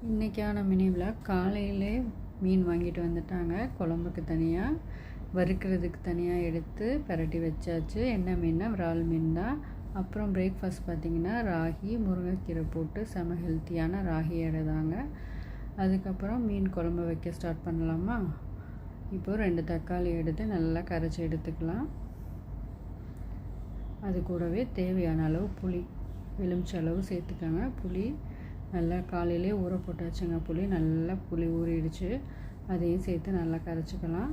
இன்றைக்கான mini vlog. காலையிலே மீன் வாங்கிட்டு வந்துட்டாங்க. குழம்புக்கு தனியாக, வறுக்கிறதுக்கு தனியாக எடுத்து பரட்டி வச்சாச்சு. என்ன மீன்னா விரால் மீன் தான். அப்புறம் பிரேக்ஃபாஸ்ட் பார்த்திங்கன்னா ராகி, முருங்கைக்கீரை போட்டு செம ஹெல்த்தியான ராகி எடை தாங்க. அதுக்கப்புறம் மீன் குழம்பு வைக்க ஸ்டார்ட் பண்ணலாமா? இப்போது 2 தக்காளி எடுத்து நல்லா கரைச்சி எடுத்துக்கலாம். அது கூடவே தேவையான அளவு புளி, எலுமிச்சை அளவு சேர்த்துக்கோங்க. புளி நல்லா காலையிலே ஊற போட்டாச்சுங்க. புளி ஊறிடுச்சு. அதையும் சேர்த்து நல்லா கரைச்சிக்கலாம்.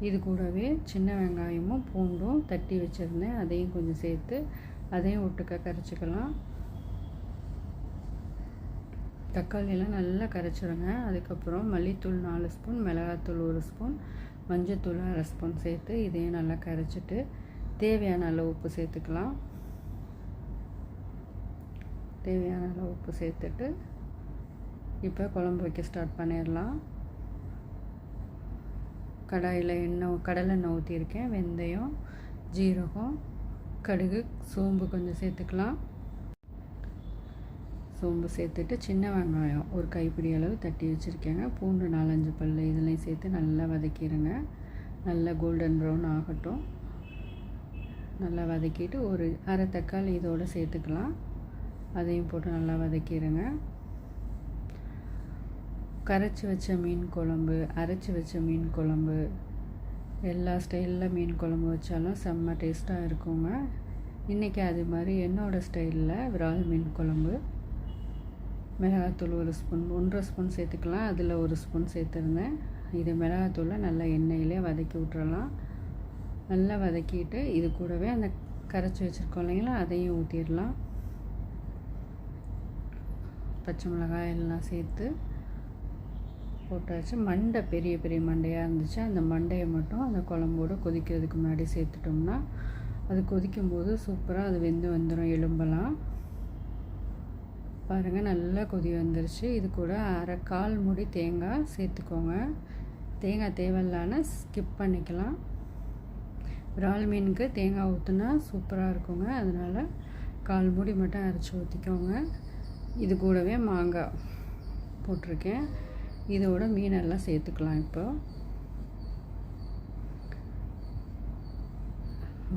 இது கூடவே சின்ன வெங்காயமும் பூண்டும் தட்டி வச்சுருந்தேன், அதையும் கொஞ்சம் சேர்த்து அதையும் ஒட்டுக்க கரைச்சிக்கலாம். தக்காளியெல்லாம் நல்லா கரைச்சிடுங்க. அதுக்கப்புறம் மல்லித்தூள் 4 ஸ்பூன், மிளகாத்தூள் 1 ஸ்பூன், மஞ்சத்தூள் 1/2 ஸ்பூன் சேர்த்து இதையும் நல்லா கரைச்சிட்டு தேவையான அளவு உப்பு சேர்த்துக்கலாம். தேவையான அளவு உப்பு சேர்த்துட்டு இப்போ குழம்பு வைக்க ஸ்டார்ட் பண்ணிடலாம். கடாயில் கடலெண்ணெய் ஊற்றியிருக்கேன். வெந்தயம், ஜீரகம், கடுகு, சோம்பு கொஞ்சம் சேர்த்துக்கலாம். சோம்பு சேர்த்துட்டு சின்ன வெங்காயம் ஒரு கைப்பிடி அளவு தட்டி வச்சுருக்கேங்க. பூண்டு 4-5 பல் இதெல்லாம் சேர்த்து நல்லா வதக்கிடுங்க. நல்லா கோல்டன் ப்ரௌன் ஆகட்டும். நல்லா வதக்கிட்டு ஒரு அரை தக்காளி இதோடு சேர்த்துக்கலாம். அதையும் போட்டு நல்லா வதக்கிடுங்க. கரைச்சி வச்ச மீன் குழம்பு, அரைச்சி வச்ச மீன் குழம்பு, எல்லா ஸ்டைலில் மீன் குழம்பு வச்சாலும் செம்ம டேஸ்ட்டாக இருக்குங்க. இன்றைக்கி அது மாதிரி என்னோடய ஸ்டைலில் விரால் மீன் குழம்பு. மிளகாத்தூள் 1 ஸ்பூன், 1.5 ஸ்பூன் சேர்த்துக்கலாம். அதில் 1 ஸ்பூன் சேர்த்துருந்தேன். இது மிளகாத்தூளை நல்லா எண்ணெயிலே வதக்கி விட்டுறலாம். நல்லா வதக்கிட்டு இது கூடவே அந்த கரைச்சி வச்சுருக்கோம் இல்லைங்களா, அதையும் ஊற்றிடலாம். பச்சை மிளகாய் எல்லாம் சேர்த்து போட்டாச்சு. மண்டை பெரிய பெரிய மண்டையாக இருந்துச்சு. அந்த மண்டையை மட்டும் அந்த குழம்போடு கொதிக்கிறதுக்கு முன்னாடி சேர்த்துட்டோம்னா அது கொதிக்கும்போது சூப்பராக அது வெந்து வந்துடும். எலும்பெல்லாம் பாருங்கள், நல்லா கொதி வந்துருச்சு. இது கூட கால் மூடி தேங்காய் சேர்த்துக்கோங்க. தேங்காய் தேவையில்லான்னு ஸ்கிப் பண்ணிக்கலாம். விரால் மீனுக்கு தேங்காய் ஊற்றுனா சூப்பராக இருக்குங்க. அதனால் கால் மூடி மட்டும் அரைச்சி ஊற்றிக்கோங்க. இது கூடவே மாங்காய் போட்டிருக்கேன். இதோட மீனெல்லாம் சேர்த்துக்கலாம். இப்போ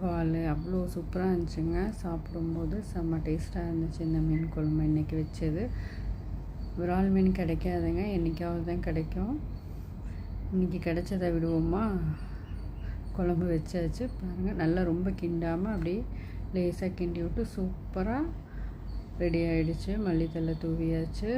வால் அவ்வளோ சூப்பராக இருந்துச்சுங்க. சாப்பிடும்போது செம்ம டேஸ்ட்டாக இருந்துச்சு இந்த மீன் குழம்பு இன்றைக்கி வச்சது. விரால் மீன் கிடைக்காதுங்க, என்றைக்காவது தான் கிடைக்கும். இன்றைக்கி கிடைச்சதை விடுவோமா? குழம்பு வச்சாச்சு. பாருங்கள், நல்லா ரொம்ப கிண்டாமல் அப்படியே லேசாக கிண்டி விட்டு சூப்பராக ரெடி ஆகிடுச்சு. மல்லித்தழை தூவியாச்சு.